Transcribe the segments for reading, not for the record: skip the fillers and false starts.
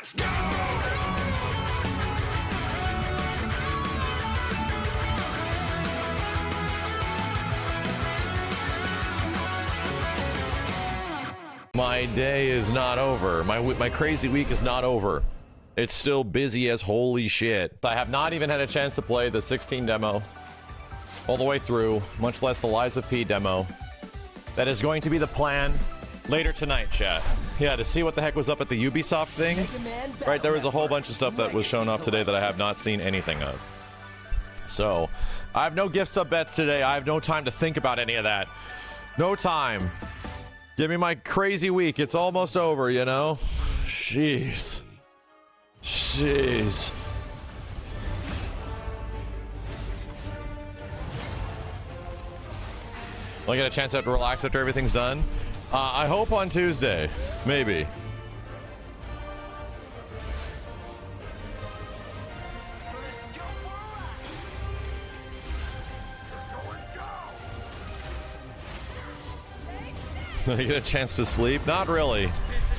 Let's go! My day is not over. My crazy week is not over. It's still busy as holy shit. I have not even had a chance to play the 16 demo all the way through, much less the Lies of P demo. That is going to be the plan later tonight, chat. Yeah, to see what the heck was up at the Ubisoft thing. Right, there was a whole bunch of stuff that was shown off today that I have not seen anything of. So, I have no gift sub bets today. I have no time to think about any of that. No time. Give me my crazy week. It's almost over, you know? Jeez. Jeez. Will I get a chance to relax after everything's done? I hope on Tuesday. Maybe. Did I get a chance to sleep? Not really.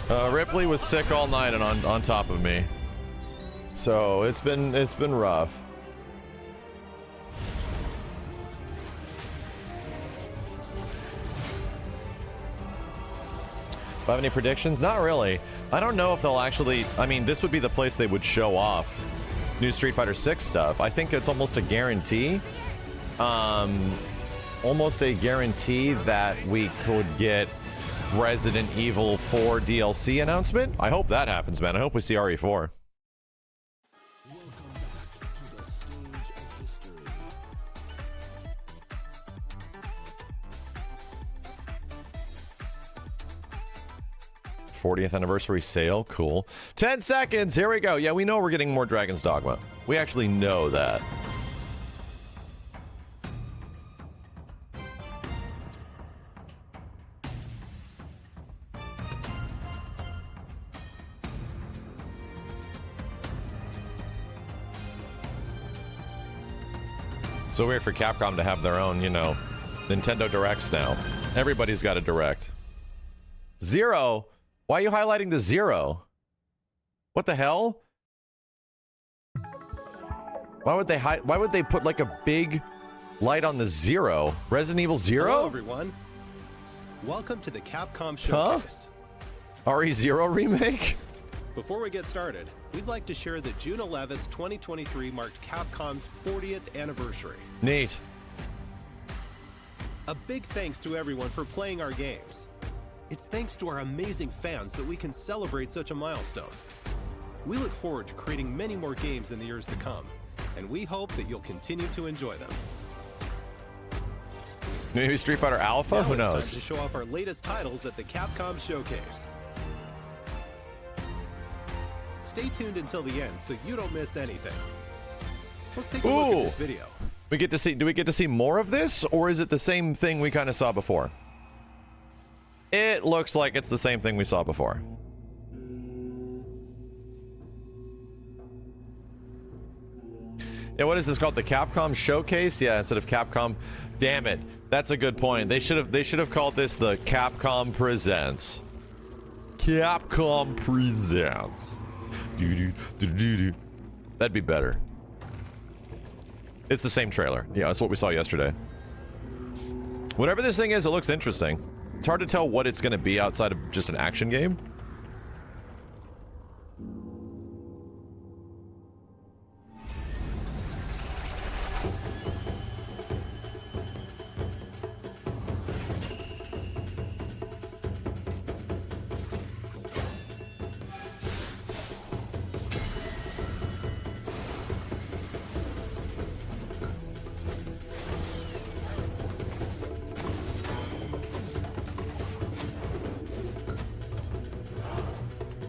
Ripley was sick all night and on top of me. So it's been rough. Do I have any predictions? Not really. I don't know if they'll actually... I mean, this would be the place they would show off new Street Fighter 6 stuff. I think it's almost a guarantee. Almost a guarantee that we could get Resident Evil 4 DLC announcement. I hope that happens, man. I hope we see RE4. '40th anniversary sale. Cool. 10 seconds. Here we go. Yeah, we know we're getting more Dragon's Dogma. We actually know that. So weird for Capcom to have their own, you know, Nintendo Directs now. Everybody's got a Direct. Zero? Why are you highlighting the zero? What the hell? Why would they put like a big light on the zero? Resident Evil 0? Hello everyone. Welcome to the Capcom Showcase. Huh? RE0 remake? Before we get started, we'd like to share that June 11th, 2023 marked Capcom's 40th anniversary. Neat. A big thanks to everyone for playing our games. It's thanks to our amazing fans that we can celebrate such a milestone. We look forward to creating many more games in the years to come, and we hope that you'll continue to enjoy them. Maybe Street Fighter Alpha? Now Who knows? it's time to show off our latest titles at the Capcom Showcase. Stay tuned until the end so you don't miss anything. Let's take a look at this video. Do we get to see more of this, or is it the same thing we kind of saw before? It looks like it's the same thing we saw before. Yeah, what is this called? The Capcom Showcase? Yeah, instead of Capcom. Damn it. That's a good point. They should have called this the Capcom Presents. Capcom Presents. That'd be better. It's the same trailer. Yeah, that's what we saw yesterday. Whatever this thing is, it looks interesting. It's hard to tell what it's going to be outside of just an action game.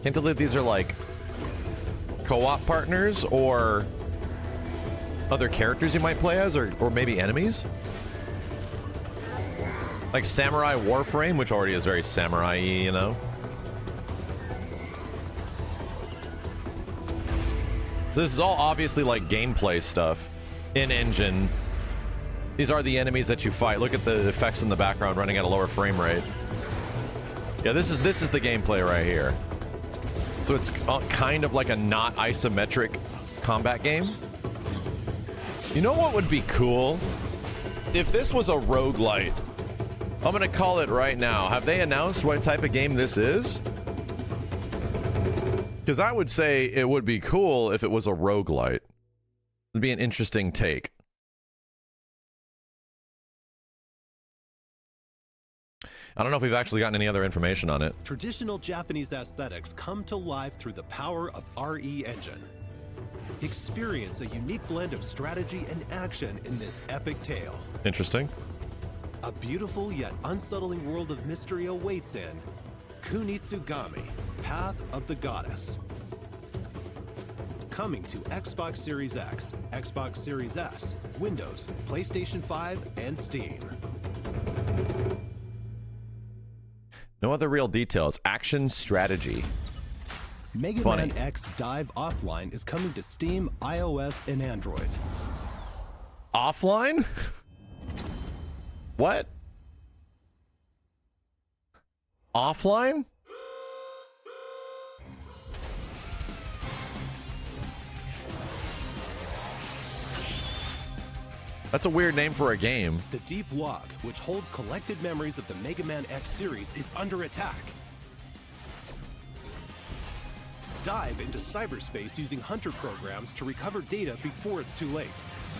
Can't tell if these are like co-op partners or other characters you might play as, or maybe enemies. Like Samurai Warframe, which already is very samurai-y, you know? So this is all obviously like gameplay stuff in engine. These are the enemies that you fight. Look at the effects in the background running at a lower frame rate. Yeah, this is the gameplay right here. So it's kind of like a not isometric combat game. You know what would be cool? If this was a roguelite. I'm gonna call it right now. Have they announced what type of game this is? Because I would say it would be cool if it was a roguelite. It'd be an interesting take. I don't know if we've actually gotten any other information on it. Traditional Japanese aesthetics come to life through the power of RE Engine. Experience a unique blend of strategy and action in this epic tale. Interesting. A beautiful yet unsettling world of mystery awaits in Kunitsu-Gami, Path of the Goddess. Coming to Xbox Series X, Xbox Series S, Windows, PlayStation 5, and Steam. No other real details. Action strategy. Mega Funny. Man X Dive Offline is coming to Steam, iOS, and Android. Offline? What? Offline? That's a weird name for a game. The Deep Log, which holds collected memories of the Mega Man X series, is under attack. Dive into cyberspace using hunter programs to recover data before it's too late.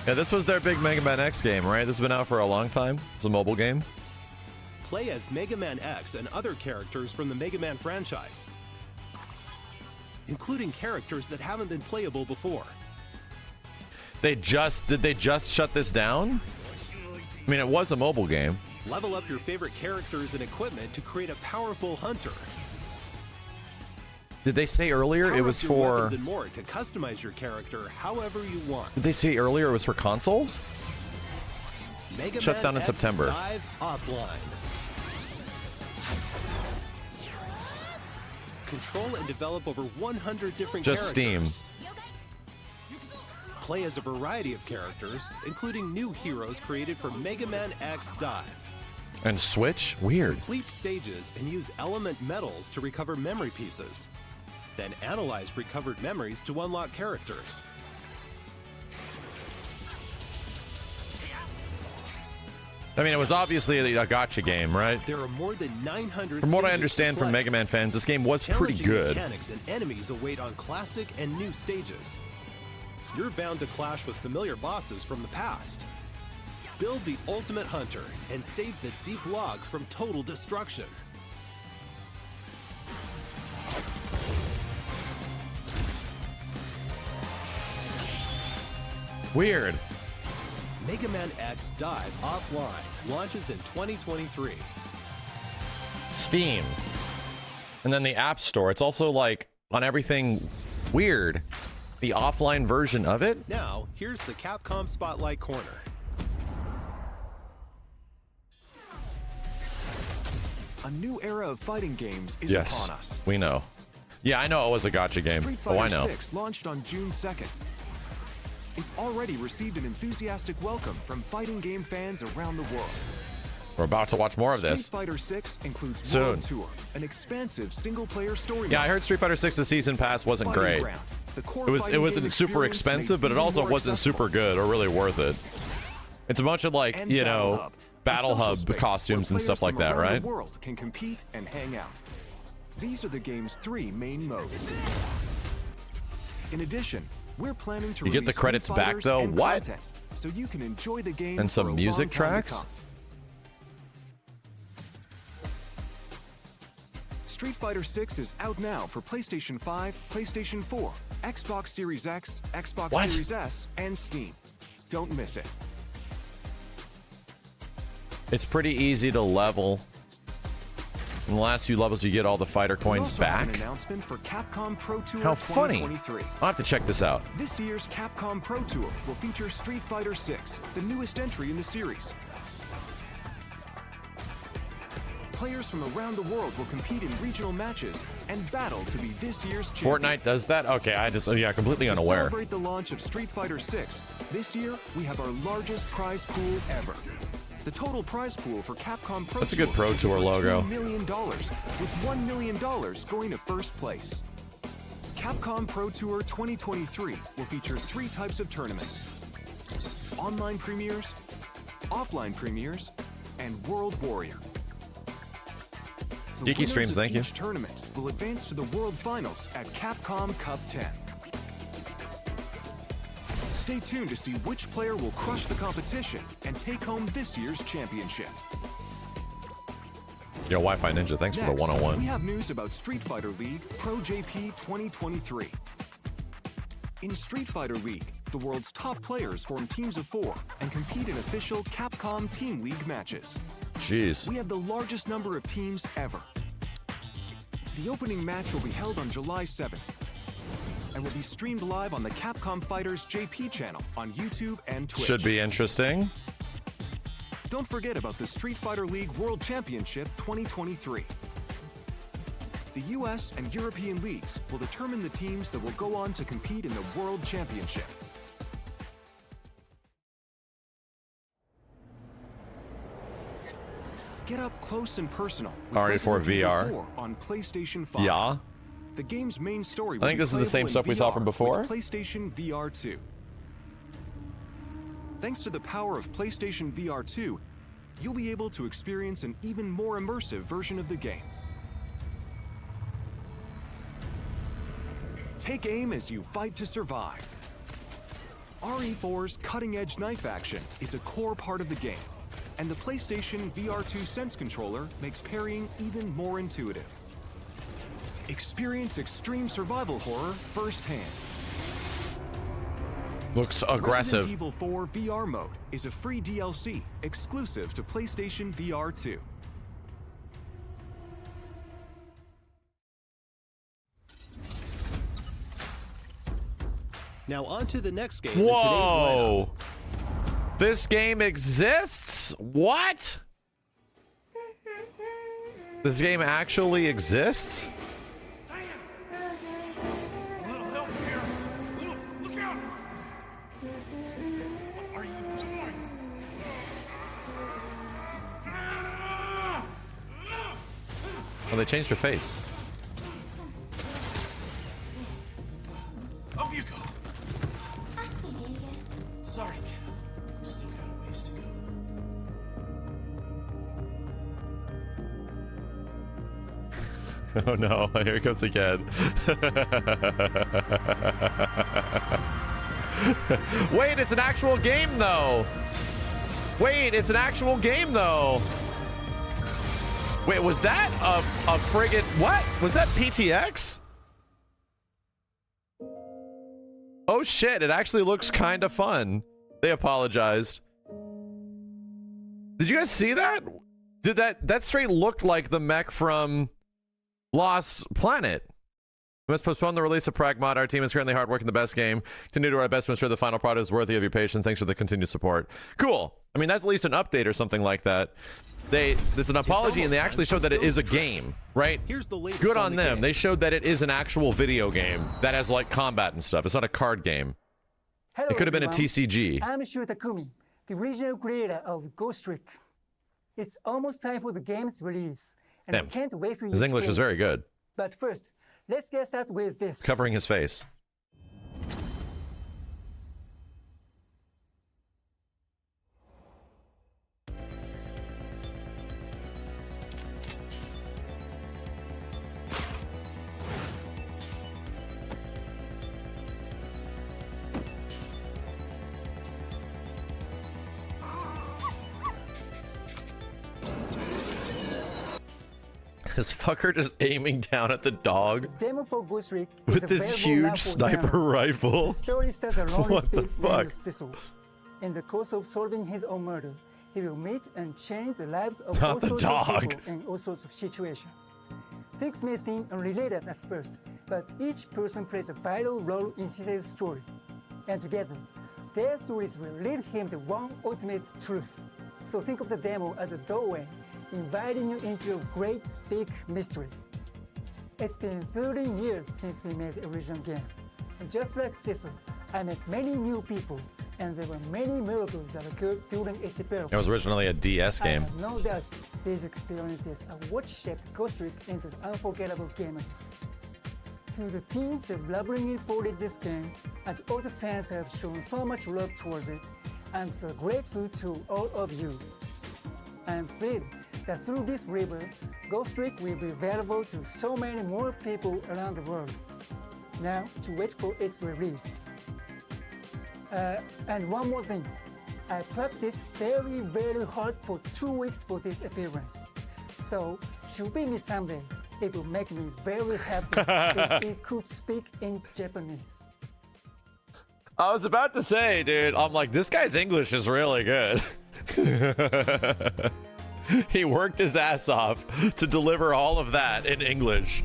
Yeah, this was their big Mega Man X game, right? This has been out for a long time. It's a mobile game. Play as Mega Man X and other characters from the Mega Man franchise, including characters that haven't been playable before. Did they just shut this down? I mean, it was a mobile game. Level up your favorite characters and equipment to create a powerful hunter. Did they say earlier it was Power up your for... weapons and more to customize your character however you want. Did they say earlier it was for consoles? Mega Shuts Man down in X September. Dive Offline. Control and develop over 100 different Just characters. Steam. Play as a variety of characters, including new heroes created for Mega Man X Dive. And Switch? Weird. Complete stages and use element metals to recover memory pieces. Then analyze recovered memories to unlock characters. I mean, it was obviously a gacha game, right? There are more than 900 From what I stages to understand from play. Mega Man fans, this game was pretty Challenging good. Mechanics and enemies await on classic and new stages. You're bound to clash with familiar bosses from the past. Build the ultimate hunter and save the Deep Log from total destruction. Weird. Mega Man X Dive Offline launches in 2023. Steam. And then the App Store. It's also like on everything weird. The offline version of it? Now, here's the Capcom Spotlight Corner. A new era of fighting games is Yes, upon us. we know. Yeah, I know it was a gacha game. Street Oh, I Fighter know. 6 launched on June 2nd. It's already received an enthusiastic welcome from fighting game fans around the world. We're about to watch more of Street this. Fighter 6 includes Soon. World Tour, an expansive single-player story. Yeah, I heard Street Fighter 6's season pass wasn't great. It wasn't super expensive, but it also wasn't super good or really worth it. It's a bunch of like, you know, Battle Hub costumes and stuff like that, right? The world can compete and hang out. These are the game's 3 main modes. In addition, we're planning to You get the release new credits back, fighters though? and What? content, so you can enjoy the game And for some a music long time to tracks? come. Street Fighter 6 is out now for PlayStation 5, PlayStation 4, Xbox Series X, Xbox What? Series S, and Steam. Don't miss it. It's pretty easy to level. In the last few levels, you get all the fighter We coins also have back. an announcement for Capcom Pro Tour How funny. 2023. I'll have to check this out. This year's Capcom Pro Tour will feature Street Fighter 6, the newest entry in the series. Players from around the world will compete in regional matches and battle to be this year's champion. Fortnite does that? Okay, yeah, completely To unaware. celebrate the launch of Street Fighter 6, this year we have our largest prize pool ever. The total prize pool for Capcom Pro That's a good Tour Pro is Tour over logo. $2 million, with $1 million going to first place. Capcom Pro Tour 2023 will feature 3 types of tournaments: online premieres, offline premieres, and World Warrior. The Geeky streams, thank you. Each tournament will advance to the World Finals at Capcom Cup 10. Stay tuned to see which player will crush the competition and take home this year's championship. Yo, Wi-Fi Ninja, thanks for the Next, 101. we have news about Street Fighter League Pro JP 2023. In Street Fighter League, the world's top players form teams of 4 and compete in official Capcom Team League matches. Jeez. We have the largest number of teams ever. The opening match will be held on July 7th and will be streamed live on the Capcom Fighters JP channel on YouTube and Twitch. Should be interesting. Don't forget about the Street Fighter League World Championship 2023. The US and European leagues will determine the teams that will go on to compete in the World Championship. Get up close and personal with RE4 Resident Evil VR. 4 on PlayStation 5. Yeah. The game's main story I think this is the same stuff we saw from before. PlayStation VR 2. Thanks to the power of PlayStation VR 2, you'll be able to experience an even more immersive version of the game. Take aim as you fight to survive. RE4's cutting-edge knife action is a core part of the game, and the PlayStation VR 2 Sense controller makes parrying even more intuitive. Experience extreme survival horror firsthand. Looks aggressive. Resident Evil 4 VR mode is a free DLC exclusive to PlayStation VR 2. Now on to the next game in today's Whoa! This game exists? What? This game actually exists? Oh, they changed her face. Up you go. Sorry, kid. Still got a ways to go. Oh no, here it comes again. Wait, it's an actual game though. Wait, it's an actual game though. Wait, was that a friggin' what? Was that PTX? Oh shit, it actually looks kind of fun. They apologized. Did you guys see that? Did that straight looked like the mech from Lost Planet? We must postpone the release of Pragmata. Our team is currently hard working the best game. Continue to do our best to ensure the final product is worthy of your patience. Thanks for the continued support. Cool. I mean, that's at least an update or something like that. It's an apology, and they actually showed that it is a game, right? Here's the latest Good on on the them. game. They showed that it is an actual video game that has like combat and stuff. It's not a card game. Hello, It could have been a everyone. TCG. I'm Takumi, the original creator of Ghost Trick. It's almost time for the game's release, and I Damn. can't wait for you His to English play is very it. good. But first, let's get started with this. Covering his face. This fucker just aiming down at the dog Demo for Ghost Trick with is this available now huge for sniper download. rifle. The story starts a lonely What the spirit fuck? named Cecil. In the course of solving his own murder, he will meet and change the lives of Not all the sorts dog. of people in all sorts of situations. Things may seem unrelated at first, but each person plays a vital role in Cecil's story. And together, their stories will lead him to one ultimate truth. So think of the demo as a doorway, inviting you into a great big mystery. It's been 30 years since we made the original game. And just like Cecil, I met many new people, and there were many miracles that occurred during its development. It was originally a DS I game. have no doubt these experiences are what shaped Ghost Trick into the unforgettable game it is. to the team that lovingly ported this game, and all the fans have shown so much love towards it. I'm so grateful to all of you. I'm thrilled that through this rebirth, Ghost Trick will be available to so many more people around the world. Now to wait for its release. And one more thing. I practiced very hard for 2 weeks for this appearance. So, should be me someday. It will make me very happy if it could speak in Japanese. I was about to say, dude, I'm like, this guy's English is really good. He worked his ass off to deliver all of that in English.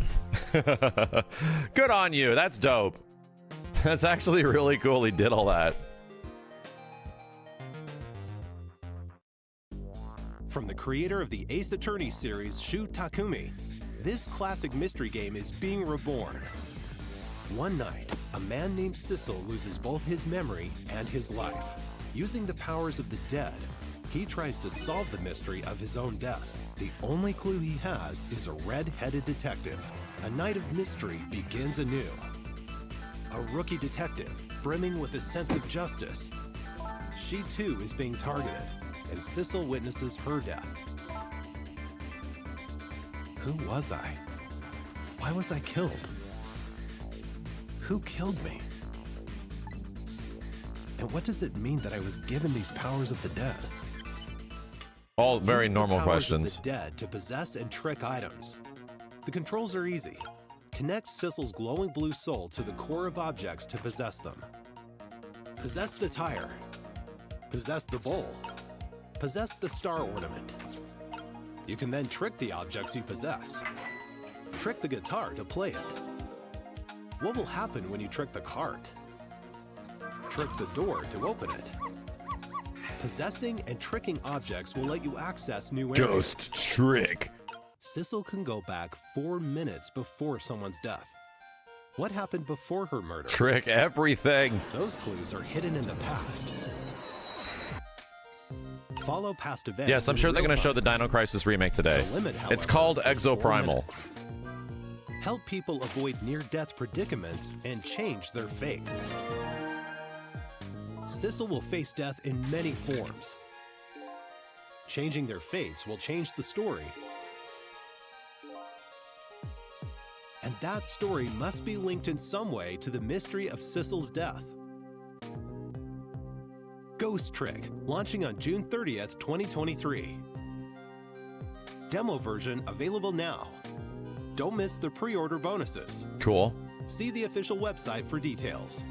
Good on you. That's dope. That's actually really cool. He did all that. From the creator of the Ace Attorney series, Shu Takumi, this classic mystery game is being reborn. One night, a man named Sissel loses both his memory and his life. Using the powers of the dead, he tries to solve the mystery of his own death. The only clue he has is a red-headed detective. A night of mystery begins anew. A rookie detective, brimming with a sense of justice. She too is being targeted, and Sissel witnesses her death. Who was I? Why was I killed? Who killed me? And what does it mean that I was given these powers of the dead? All very Use normal the powers questions. of the dead to possess and trick items. The controls are easy. Connect Sissel's glowing blue soul to the core of objects to possess them. Possess the tire. Possess the bowl. Possess the star ornament. You can then trick the objects you possess. Trick the guitar to play it. What will happen when you trick the cart? Trick the door to open it. Possessing and tricking objects will let you access new areas. Ghost trick. Sissel can go back 4 minutes before someone's death. What happened before her murder? Trick everything. Those clues are hidden in the past. Follow past events. Yes, I'm in sure they're real going to show time. the Dino Crisis remake today. The limit, It's however, called is 4 Exoprimal. minutes. Help people avoid near-death predicaments and change their fates. Sissel will face death in many forms. Changing their fates will change the story. And that story must be linked in some way to the mystery of Sissel's death. Ghost Trick, launching on June 30th, 2023. Demo version available now. Don't miss the pre-order bonuses. Cool. See the official website for details.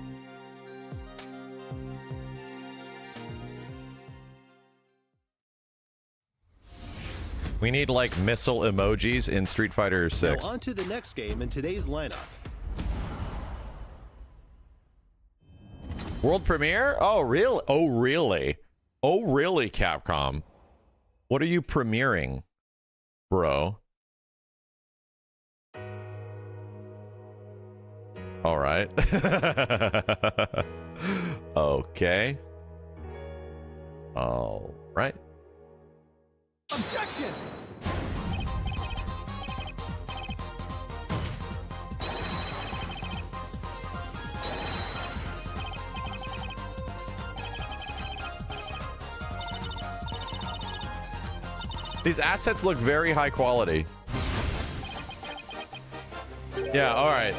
We need like missile emojis in Street Fighter 6. Now on to the next game in today's lineup. World premiere? Oh, really? Oh, really? Oh, really, Capcom? What are you premiering, bro? All right. Okay. All right. Objection! These assets look very high quality. Yeah, all right.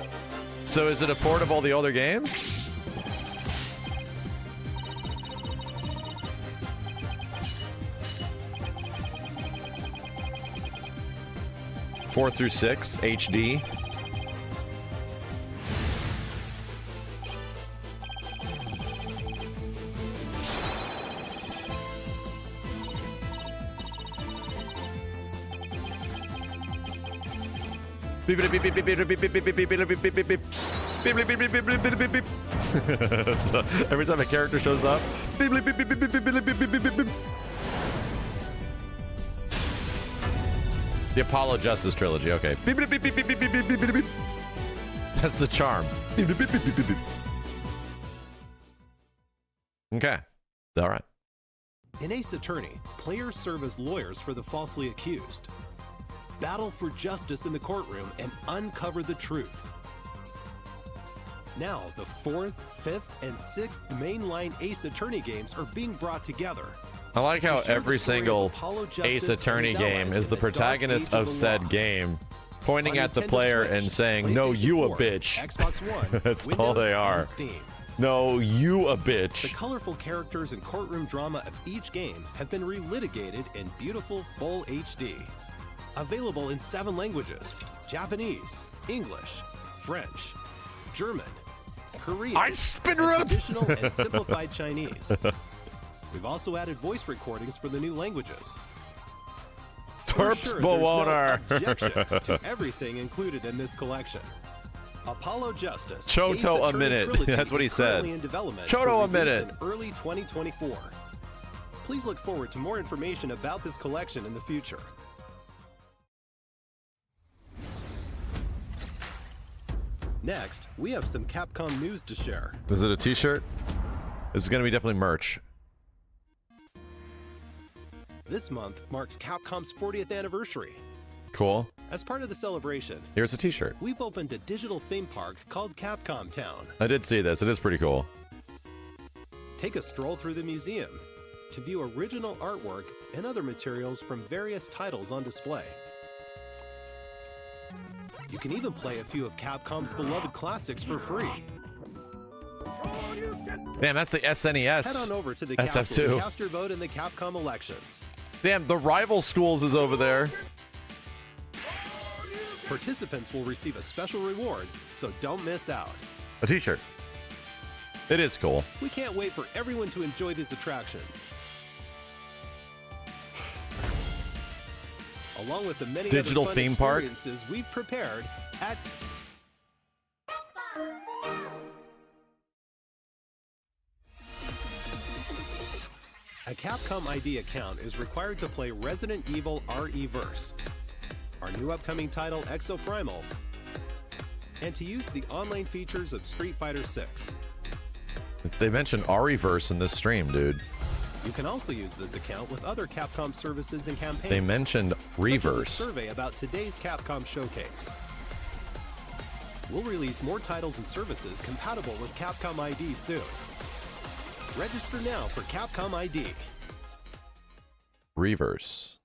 So is it a port of all the other games? Four through 6 HD. So every time a character shows up. The Apollo Justice Trilogy, okay. That's the charm. Okay. All right. In Ace Attorney, players serve as lawyers for the falsely accused. Battle for justice in the courtroom and uncover the truth. Now, the 4th, 5th, and 6th mainline Ace Attorney games are being brought together. I like how To share every the story of single Apollo Justice Ace and Attorney his game allies is in the dark protagonist age of the said law. game pointing On at the Nintendo player Switch, and saying, "No, PlayStation you a 4, bitch." Xbox One, That's Windows, all they are. and Steam. No, you a The bitch. colorful characters and courtroom drama of each game have been relitigated in beautiful full HD. Available in 7 languages: Japanese, English, French, German, Korean, I spin and rip. traditional and simplified Chinese. We've also added voice recordings for the new languages. We're Terps sure there's no Bewohner. objection to everything included in this collection. Apollo Justice. Choto Ace a Attorney minute. Trilogy That's what he is currently said. in development Choto for a release minute. in early 2024. Please look forward to more information about this collection in the future. Next, we have some Capcom news to share. Is it a t-shirt? This is going to be definitely merch. This month marks Capcom's 40th anniversary. Cool. As part of the celebration, Here's a t-shirt. we've opened a digital theme park called Capcom Town. I did see this. It is pretty cool. Take a stroll through the museum to view original artwork and other materials from various titles on display. You can even play a few of Capcom's beloved classics for free. Damn, that's the SNES. Head on over to the castle SF2. to cast your vote in the Capcom elections. Damn, the Rival Schools is over there. Participants will receive a special reward, so don't miss out. A t-shirt. It is cool. We can't wait for everyone to enjoy these attractions. Along with the many Digital other fun theme park? experiences we've prepared at a Capcom ID account is required to play Resident Evil RE-Verse, our new upcoming title Exoprimal, and to use the online features of Street Fighter 6. They mentioned Ariverse in this stream, dude. You can also use this account with other Capcom services and campaigns. They mentioned such as a Reverse. survey about today's Capcom Showcase. We'll release more titles and services compatible with Capcom ID soon. Register now for Capcom ID. Reverse.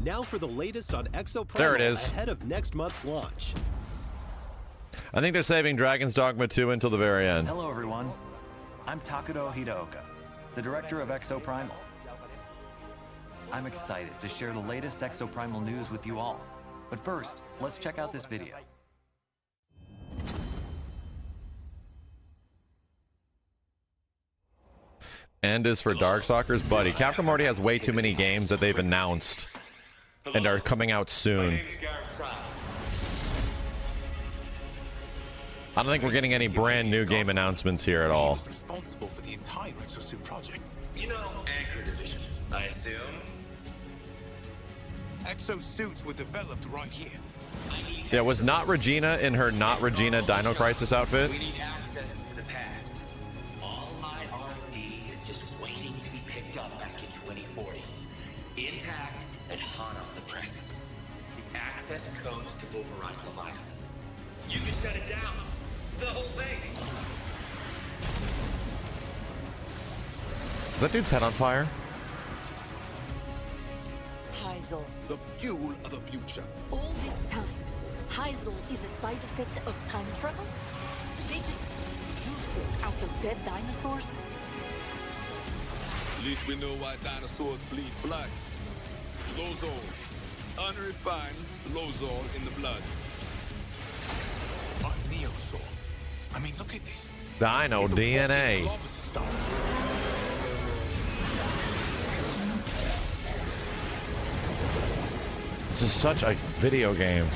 Now for the latest on Exoprimal There it is. ahead of next month's launch. I think they're saving Dragon's Dogma 2 until the very end. Hello, everyone. I'm Takudo Hideoka, the director of Exoprimal. I'm excited to share the latest Exoprimal news with you all. But first, let's check out this video. End is for Darkstalkers, buddy. Capcom already has way too many games that they've announced and are coming out soon. I don't think we're getting any brand new game announcements here at all. Responsible for the entire Exosuit project. You know, Anchor Division, I assume? Exosuits were developed right here. Yeah, was not Regina in her not Regina Dino Crisis outfit? We need access to the past. All my R&D is just waiting to be picked up back in 2040. Intact and hot off the presses. The access codes to override Leviathan. You can shut it down. The whole thing. Is that dude's head on fire? Heisel. The fuel of the future. All this time, Heisel is a side effect of time travel? Did they just juice it out of dead dinosaurs? At least we know why dinosaurs bleed blood. Lozol. Unrefined Lozol in the blood. A Neosaur. I mean, look at this. Dino It's a DNA. walking blob of stuff. This is such a video game.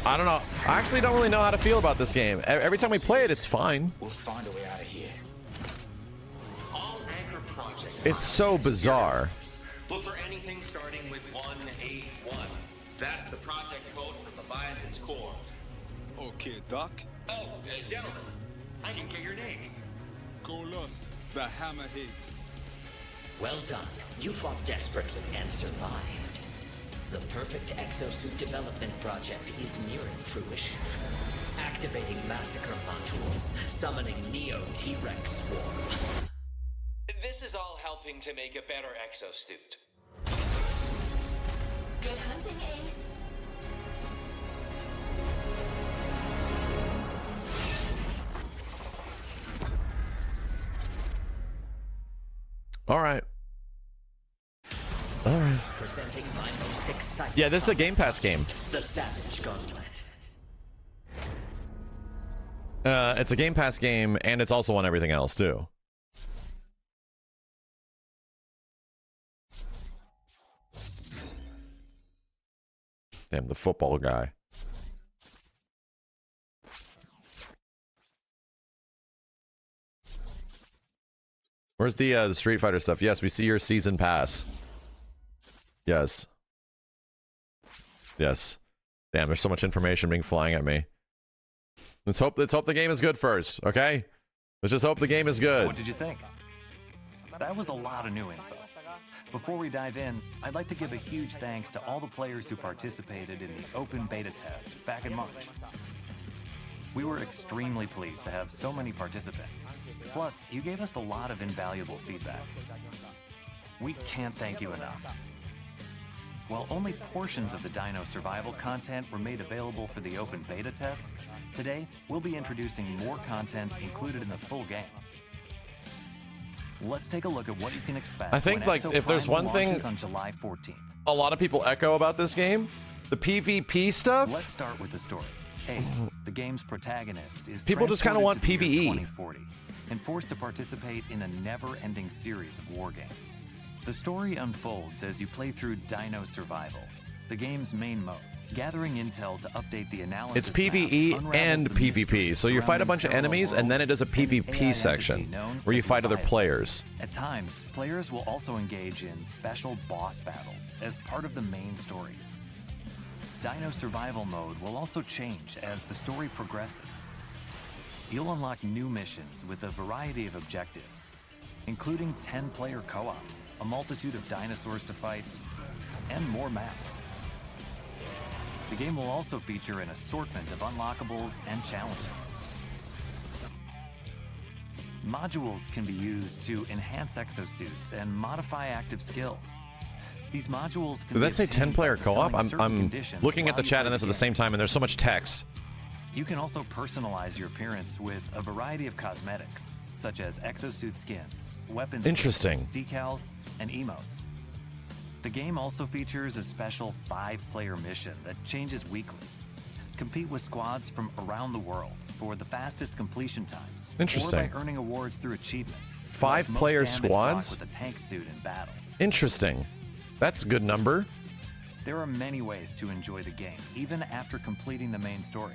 I don't know. I actually don't really know how to feel about this game. Every time we play it, it's fine. We'll find a way out of here. All Anchor projects. It's so bizarre. Look for anything starting with 181. That's the project code for Leviathan's core. Okay, Doc. Oh, gentlemen, I didn't get your names. Golos, the Hammerheads. Well done. You fought desperately and survived. The perfect exosuit development project is nearing fruition. Activating Massacre Module, summoning Neo T-Rex Swarm. This is all helping to make a better exosuit. Good hunting, Ace. All right. All right. Presenting my most exciting. Yeah, this is a Game Pass game. The Savage Gauntlet. It's a Game Pass game, and it's also on everything else too. Damn, the football guy. Where's the Street Fighter stuff? Yes, we see your season pass. Yes. Yes. Damn, there's so much information being flying at me. Let's hope the game is good first, okay? Let's just hope the game is good. What did you think? That was a lot of new info. Before we dive in, I'd like to give a huge thanks to all the players who participated in the open beta test back in March. We were extremely pleased to have so many participants. Plus, you gave us a lot of invaluable feedback. We can't thank you enough. While only portions of the Dino Survival content were made available for the open beta test, today we'll be introducing more content included in the full game. Let's take a look at what you can expect. I think, like, if there's one thing on July 14th. A lot of people echo about this game, the PvP stuff. Let's start with the story. Ace, the game's protagonist, is people just kind of want transported to the year PvE 2040 and forced to participate in a never-ending series of war games. The story unfolds as you play through Dino Survival, the game's main mode, gathering intel to update the analysis. It's PvE and PvP, so you fight a bunch of enemies, and then it does a PvP section where you fight other players. At times, players will also engage in special boss battles as part of the main story. Dino Survival mode will also change as the story progresses. You'll unlock new missions with a variety of objectives, including 10-player co-op, a multitude of dinosaurs to fight, and more maps. The game will also feature an assortment of unlockables and challenges. Modules can be used to enhance exosuits and modify active skills. These modules can Did that say 10-player co-op? I'm looking at the chat and this at the same time, and there's so much text. You can also personalize your appearance with a variety of cosmetics, such as exosuit skins, weapons, Interesting. decals, and emotes. The game also features a special 5-player mission that changes weekly. Compete with squads from around the world for the fastest completion times. Interesting. Or by earning awards through achievements. 5-player Most damage block squads? with a tank suit in battle. Interesting. That's a good number. There are many ways to enjoy the game, even after completing the main story.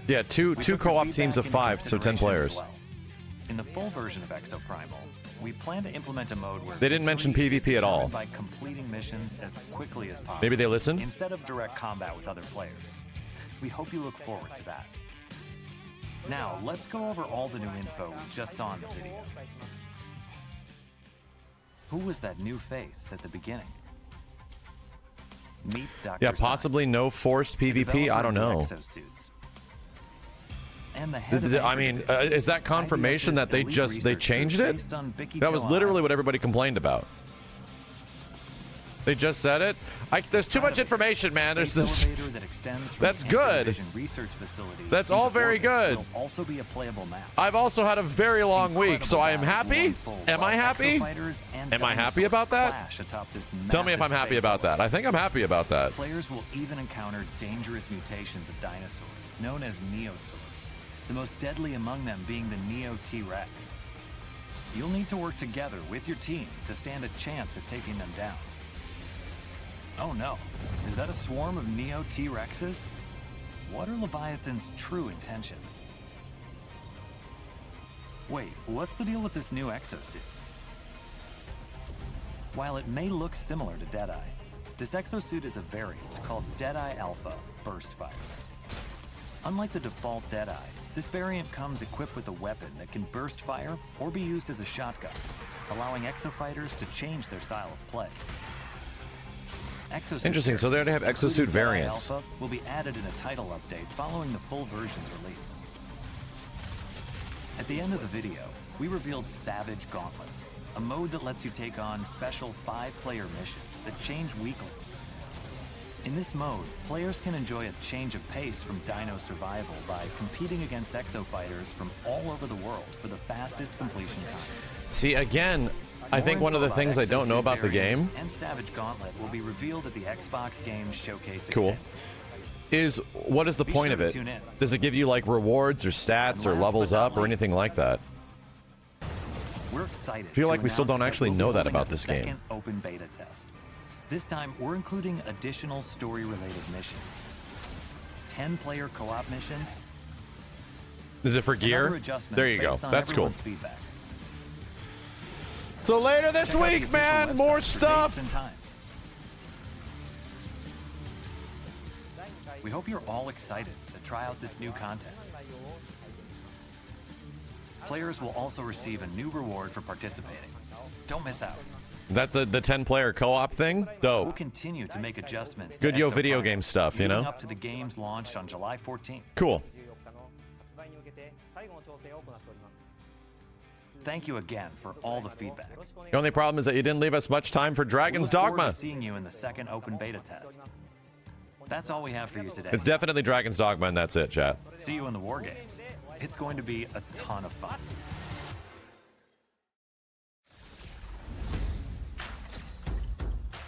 Yeah, two co-op teams of 5, so 10 players. Well. In the full version of Exoprimal, we plan to implement a mode where They didn't mention PvP at all. by completing missions as quickly as possible. Maybe they listened? Instead of direct combat with other players. We hope you look forward to that. Now, let's go over all the new info we just saw in the video. Who was that new face at the beginning? Meet Dr. Yeah, possibly no forced PvP. I don't know. And the head of I mean, is that confirmation that they changed it? That was literally what everybody complained about. They just said it. There's too much information, man. There's this. That's good. That's all very good. Also be a playable map. I've also had a very long week, so I am happy. Am I happy? Am I happy about that? Tell me if I'm happy about that. I think I'm happy about that. Players will even encounter dangerous mutations of dinosaurs, known as neosaurs. The most deadly among them being the Neo T-Rex. You'll need to work together with your team to stand a chance at taking them down. Oh no, is that a swarm of Neo T-Rexes? What are Leviathan's true intentions? Wait, what's the deal with this new exosuit? While it may look similar to Deadeye, this exosuit is a variant called Deadeye Alpha Burst Fighter. Unlike the default Deadeye, this variant comes equipped with a weapon that can burst fire or be used as a shotgun, allowing exo fighters to change their style of play. Exosuit Interesting, so they already have exosuit including Jedi variants. Alpha will be added in a title update following the full version's release. At the end of the video, we revealed Savage Gauntlet, a mode that lets you take on special 5-player missions that change weekly. In this mode, players can enjoy a change of pace from Dino Survival by competing against exo fighters from all over the world for the fastest completion time. See, again, I think one of the things I don't know about the game and Savage Gauntlet will be revealed at the Xbox Game Showcase. Cool. Is what is the point of it? Does it give you like rewards or stats or levels up or anything like that? We're excited. I feel like we still don't actually know that about this game. Second open beta test. This time, we're including additional story-related missions. 10-player co-op missions. Is it for gear? There you go. That's cool. Feedback. So later this week, man, more stuff. We hope you're all excited to try out this new content. Players will also receive a new reward for participating. Don't miss out. That's the 10-player co-op thing? Dope. We'll continue to make adjustments. Good video game stuff, you know? Up to the game's launch on July 14th. Cool. Thank you again for all the feedback. The only problem is that you didn't leave us much time for Dragon's We look forward Dogma. to seeing you in the second open beta test. That's all we have for you today. It's definitely Dragon's Dogma, and that's it, chat. See you in the War Games. It's going to be a ton of fun.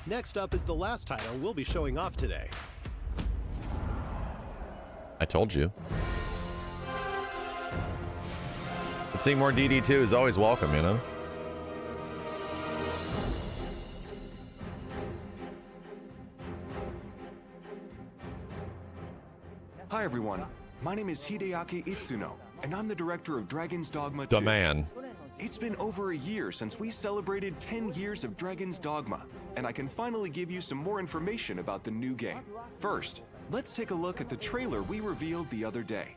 Next up is the last title we'll be showing off today. I told you. Seeing more DD2 is always welcome, you know? Hi everyone, my name is Hideaki Itsuno, and I'm the director of Dragon's Dogma 2. The man. It's been over a year since we celebrated 10 years of Dragon's Dogma, and I can finally give you some more information about the new game. First, let's take a look at the trailer we revealed the other day.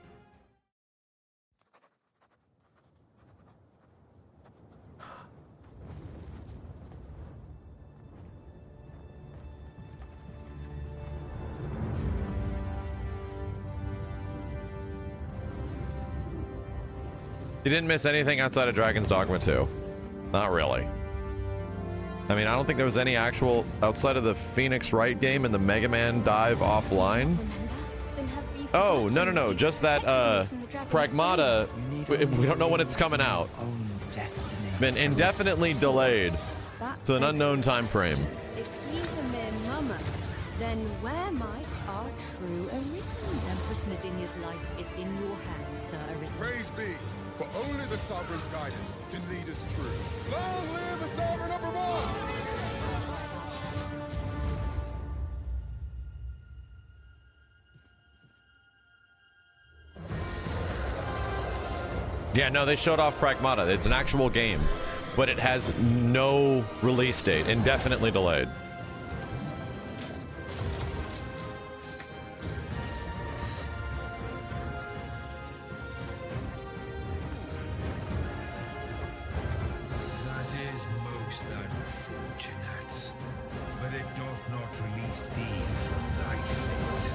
You didn't miss anything outside of Dragon's Dogma 2. Not really. I mean, I don't think there was any actual outside of the Phoenix Wright game and the Mega Man dive offline. Oh, no. Just that Pragmata. We don't know when it's coming out. Been indefinitely delayed to an unknown time frame. If he's a mere mummer, then where might our true Arisen? Empress Nadinia's life is in your hands, Sir Arisen. Praise be, for only the Sovereign's guidance can lead us true. Long live the Sovereign of Vermont! Yeah, no, they showed off Pragmata. It's an actual game, but it has no release date, indefinitely delayed. That is most unfortunate, but it doth not release thee from thy fate.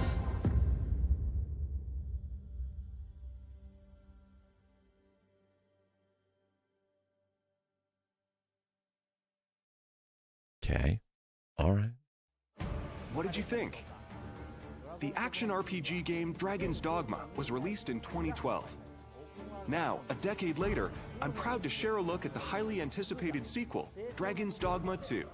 Okay. All right. What did you think? The action RPG game Dragon's Dogma was released in 2012. Now, a decade later, I'm proud to share a look at the highly anticipated sequel, Dragon's Dogma 2.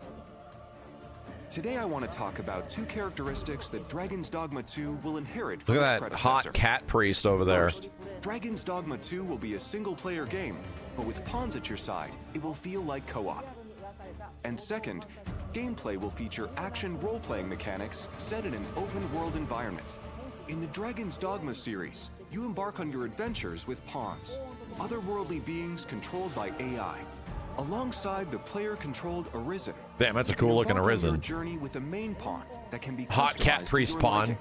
Today I want to talk about two characteristics that Dragon's Dogma 2 will inherit from Look its at that predecessor. hot cat priest over there. First, Dragon's Dogma 2 will be a single-player game, but with pawns at your side, it will feel like co-op. And second, gameplay will feature action role-playing mechanics set in an open-world environment. In the Dragon's Dogma series, you embark on your adventures with pawns, otherworldly beings controlled by AI, alongside the player-controlled Arisen. Damn, that's a cool-looking Embark on Arisen. your journey with a main pawn that can be Hot cat customized to priest your pawn. liking.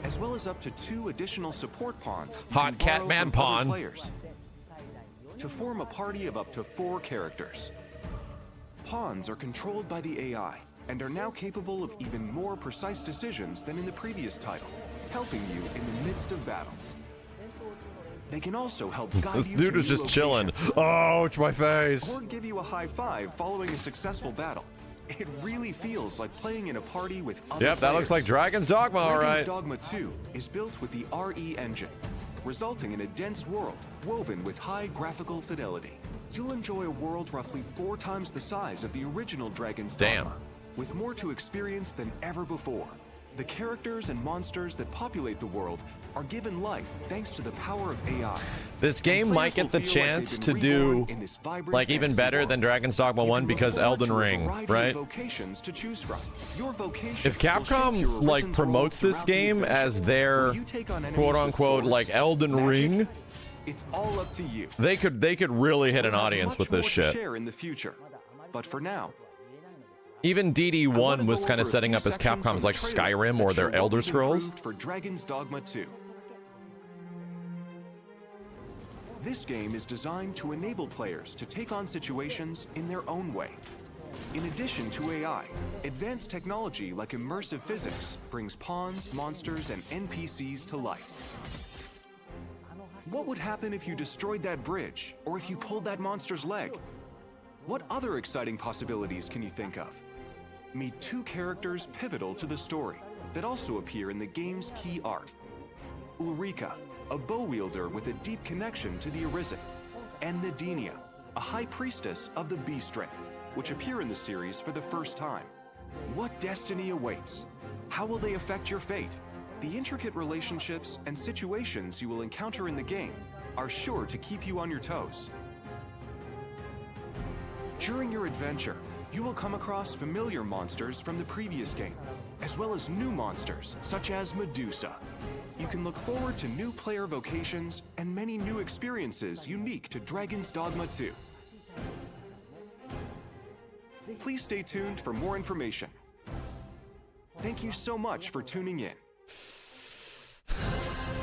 as well as up to 2 additional support pawns. you Hot can cat borrow man from other pawn. players to form a party of up to 4 characters. Pawns are controlled by the AI and are now capable of even more precise decisions than in the previous title, helping you in the midst of battle. They can also help guide This you dude to was new just chilling. locations. Oh, it's my face. Or give you a high five following a successful battle. It really feels like playing in a party with other Yep, that looks players. like Dragon's Dogma, all Dragon's right. Dogma 2 is built with the RE engine, resulting in a dense world woven with high graphical fidelity. You'll enjoy a world roughly 4 times the size of the original Dragon's Dogma, with more to experience than ever before. The characters and monsters that populate the world are given life thanks to the power of AI. This game might get the chance to do like even better than Dragon's Dogma 1 because Elden Ring, right? If Capcom like promotes this game as their quote unquote like Elden Ring, it's all up to you. They could really hit an audience with this shit. Share in the future. But for now, even DD1 was kind of setting up as Capcom's like Skyrim or their Elder Scrolls. for Dragon's Dogma 2. This game is designed to enable players to take on situations in their own way. In addition to AI, advanced technology like immersive physics brings pawns, monsters, and NPCs to life. What would happen if you destroyed that bridge, or if you pulled that monster's leg? What other exciting possibilities can you think of? Meet 2 characters pivotal to the story that also appear in the game's key art. Ulrika, a bow wielder with a deep connection to the Arisen, and Nadinia, a high priestess of the Beast Ring, which appear in the series for the first time. What destiny awaits? How will they affect your fate? The intricate relationships and situations you will encounter in the game are sure to keep you on your toes. During your adventure, you will come across familiar monsters from the previous game, as well as new monsters such as Medusa. You can look forward to new player vocations and many new experiences unique to Dragon's Dogma 2. Please stay tuned for more information. Thank you so much for tuning in.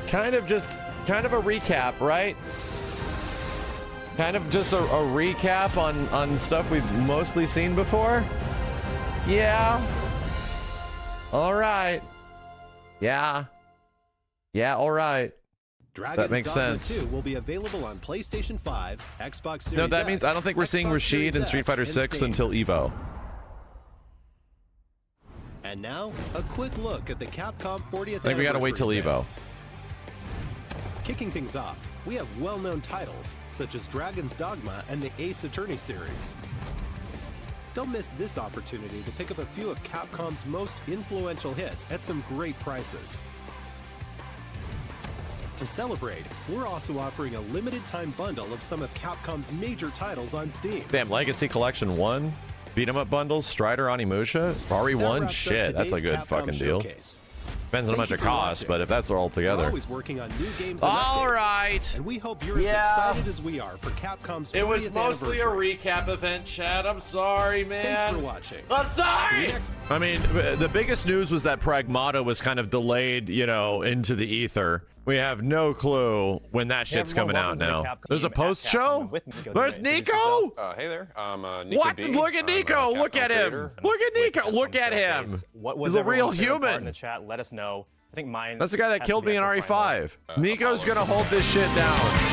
Kind of a recap, right? Kind of just a recap on stuff we've mostly seen before. Yeah. All right. Yeah. Yeah, all right. That makes Dogma sense. 2 will be available on PlayStation 5, Xbox Series No, that X, means I don't think we're seeing Xbox Rashid in Series Street S, Fighter and 6 Steam. until Evo. And now, a quick look at the Capcom 40th I think we gotta wait till anniversary Evo. sale. Kicking things off, we have well-known titles, such as Dragon's Dogma and the Ace Attorney series. Don't miss this opportunity to pick up a few of Capcom's most influential hits at some great prices. To celebrate, we're also offering a limited-time bundle of some of Capcom's major titles on Steam. Damn, Legacy Collection 1, beat 'em up bundles, Strider Onimusha, RE1, shit, that's a good Capcom fucking deal. Showcase. Depends on how much it costs, but if that's all We're together. always working on new games and All updates, right. and we hope you're as excited as we are for Capcom's 40th It was mostly a anniversary. recap event, Chad. I'm sorry, man. Thanks for watching. I'm See you sorry. next- I mean, the biggest news was that Pragmata was kind of delayed, you know, into the ether. We have no clue when that shit's coming out now. There's a post show? There's Nico? Hey there. Nico What? D. Look at Nico. Look at him. Look at Nico. Look at him. He's a real human. In the chat, let us know. I think mine. That's the guy that has killed to be me in Exoprimal. RE5. Nico's gonna hold this shit down.